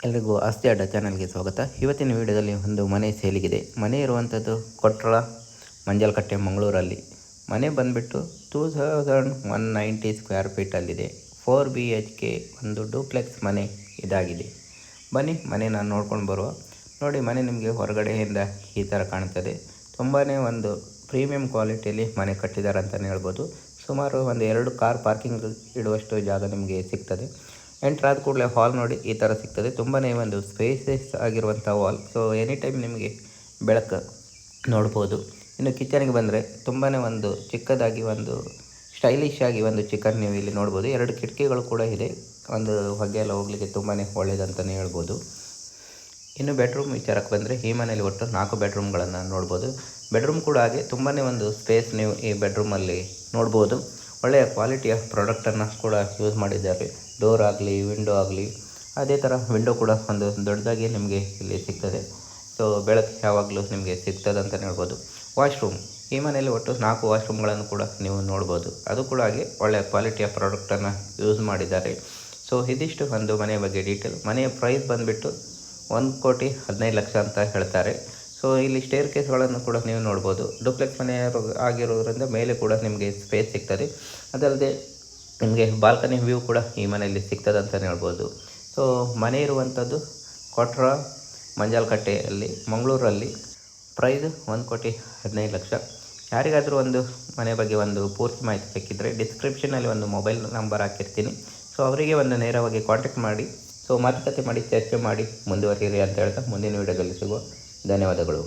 ಎಲ್ರಿಗೂ ಆಸ್ತಿ ಅಡ್ಡ ಚಾನಲ್ಗೆ ಸ್ವಾಗತ. ಇವತ್ತಿನ ವಿಡಿಯೋದಲ್ಲಿ ಒಂದು ಮನೆ ಸೇಲಿಗಿದೆ. ಮನೆ ಇರುವಂಥದ್ದು ಕೊಟ್ರಳ ಮಂಜಲ್ಕಟ್ಟೆ ಮಂಗಳೂರಲ್ಲಿ. ಮನೆ ಬಂದುಬಿಟ್ಟು 2190 ಸ್ಕ್ವೇರ್ ಫೀಟಲ್ಲಿದೆ. 4 BHK ಒಂದು ಡೂಪ್ಲೆಕ್ಸ್ ಮನೆ ಇದಾಗಿದೆ. ಬನ್ನಿ ಮನೆನ ನೋಡ್ಕೊಂಡು ಬರುವ. ನೋಡಿ, ಮನೆ ನಿಮಗೆ ಹೊರಗಡೆಯಿಂದ ಈ ಥರ ಕಾಣ್ತದೆ. ತುಂಬಾ ಒಂದು ಪ್ರೀಮಿಯಂ ಕ್ವಾಲಿಟಿಯಲ್ಲಿ ಮನೆ ಕಟ್ಟಿದ್ದಾರೆ ಅಂತಲೇ ಹೇಳ್ಬೋದು. ಸುಮಾರು ಒಂದು 2 ಕಾರ್ ಪಾರ್ಕಿಂಗ್ ಇಡುವಷ್ಟು ಜಾಗ ನಿಮಗೆ ಸಿಗ್ತದೆ. ಎಂಟ್ರ್ ಆದ ಕೂಡಲೇ ಹಾಲ್ ನೋಡಿ ಈ ಥರ ಸಿಗ್ತದೆ. ತುಂಬಾ ಒಂದು ಸ್ಪೇಸಸ್ ಆಗಿರುವಂಥ ವಾಲ್. ಸೊ ಎನಿ ಟೈಮ್ ನಿಮಗೆ ಬೆಳಕು ನೋಡ್ಬೋದು. ಇನ್ನು ಕಿಚನ್ಗೆ ಬಂದರೆ ತುಂಬಾ ಒಂದು ಚಿಕ್ಕದಾಗಿ ಒಂದು ಸ್ಟೈಲಿಶ್ ಆಗಿ ಒಂದು ಚಿಕನ್ ನೀವು ಇಲ್ಲಿ ನೋಡ್ಬೋದು. 2 ಕಿಟಕಿಗಳು ಕೂಡ ಇದೆ. ಒಂದು ಹೊಗೆ ಎಲ್ಲ ಹೋಗಲಿಕ್ಕೆ ತುಂಬಾ ಒಳ್ಳೆಯದಂತಲೇ ಹೇಳ್ಬೋದು. ಇನ್ನು ಬೆಡ್ರೂಮ್ ವಿಚಾರಕ್ಕೆ ಬಂದರೆ ಈ ಮನೆಯಲ್ಲಿ ಒಟ್ಟು 4 ಬೆಡ್ರೂಮ್ಗಳನ್ನು ನೋಡ್ಬೋದು. ಬೆಡ್ರೂಮ್ ಕೂಡ ಹಾಗೆ ತುಂಬಾ ಒಂದು ಸ್ಪೇಸ್ ನೀವು ಈ ಬೆಡ್ರೂಮಲ್ಲಿ ನೋಡ್ಬೋದು. ಒಳ್ಳೆಯ ಕ್ವಾಲಿಟಿಯ ಪ್ರಾಡಕ್ಟನ್ನು ಕೂಡ ಯೂಸ್ ಮಾಡಿದ್ದಾರೆ. ಡೋರ್ ಆಗಲಿ, ವಿಂಡೋ ಆಗಲಿ, ಅದೇ ಥರ ವಿಂಡೋ ಕೂಡ ಒಂದು ದೊಡ್ಡದಾಗಿ ನಿಮಗೆ ಇಲ್ಲಿ ಸಿಗ್ತದೆ. ಸೊ ಬೆಳಕು ಯಾವಾಗಲೂ ನಿಮಗೆ ಸಿಗ್ತದೆ ಅಂತಲೇ ಹೇಳ್ಬೋದು. ವಾಶ್ರೂಮ್, ಈ ಮನೆಯಲ್ಲಿ ಒಟ್ಟು 4 ವಾಶ್ರೂಮ್ಗಳನ್ನು ಕೂಡ ನೀವು ನೋಡ್ಬೋದು. ಅದು ಕೂಡ ಹಾಗೆ ಒಳ್ಳೆಯ ಕ್ವಾಲಿಟಿಯ ಪ್ರಾಡಕ್ಟನ್ನು ಯೂಸ್ ಮಾಡಿದ್ದಾರೆ. ಸೊ ಇದಿಷ್ಟು ಒಂದು ಮನೆಯ ಬಗ್ಗೆ ಡೀಟೇಲ್. ಮನೆಯ ಪ್ರೈಸ್ ಬಂದುಬಿಟ್ಟು 1,15,00,000 ಅಂತ ಹೇಳ್ತಾರೆ. ಸೊ ಇಲ್ಲಿ ಸ್ಟೇರ್ ಕೇಸ್ಗಳನ್ನು ಕೂಡ ನೀವು ನೋಡ್ಬೋದು. ಡೂಪ್ಲೆಕ್ಸ್ ಮನೆ ಆಗಿರೋದ್ರಿಂದ ಮೇಲೆ ಕೂಡ ನಿಮಗೆ ಸ್ಪೇಸ್ ಸಿಗ್ತದೆ. ಅದಲ್ಲದೆ ನಿಮಗೆ ಬಾಲ್ಕನಿ ವ್ಯೂ ಕೂಡ ಈ ಮನೆಯಲ್ಲಿ ಸಿಗ್ತದೆ ಅಂತಲೇ ಹೇಳ್ಬೋದು. ಸೊ ಮನೆ ಇರುವಂಥದ್ದು ಕೊಟ್ರ ಮಂಜಲ್ಕಟ್ಟೆಯಲ್ಲಿ ಮಂಗಳೂರಲ್ಲಿ. ಪ್ರೈಸ್ 1,15,00,000. ಯಾರಿಗಾದರೂ ಒಂದು ಮನೆ ಬಗ್ಗೆ ಒಂದು ಪೂರ್ತಿ ಮಾಹಿತಿ ಬೇಕಿದ್ದರೆ ಡಿಸ್ಕ್ರಿಪ್ಷನಲ್ಲಿ ಒಂದು ಮೊಬೈಲ್ ನಂಬರ್ ಹಾಕಿರ್ತೀನಿ. ಸೊ ಅವರಿಗೆ ಒಂದು ನೇರವಾಗಿ ಕಾಂಟ್ಯಾಕ್ಟ್ ಮಾಡಿ, ಸೊ ಮಾತುಕತೆ ಮಾಡಿ, ಚರ್ಚೆ ಮಾಡಿ ಮುಂದುವರಿಯಿರಿ ಅಂತ ಹೇಳ್ತಾ ಮುಂದಿನ ವಿಡಿಯೋದಲ್ಲಿ ಸಿಗುವ. ಧನ್ಯವಾದಗಳು.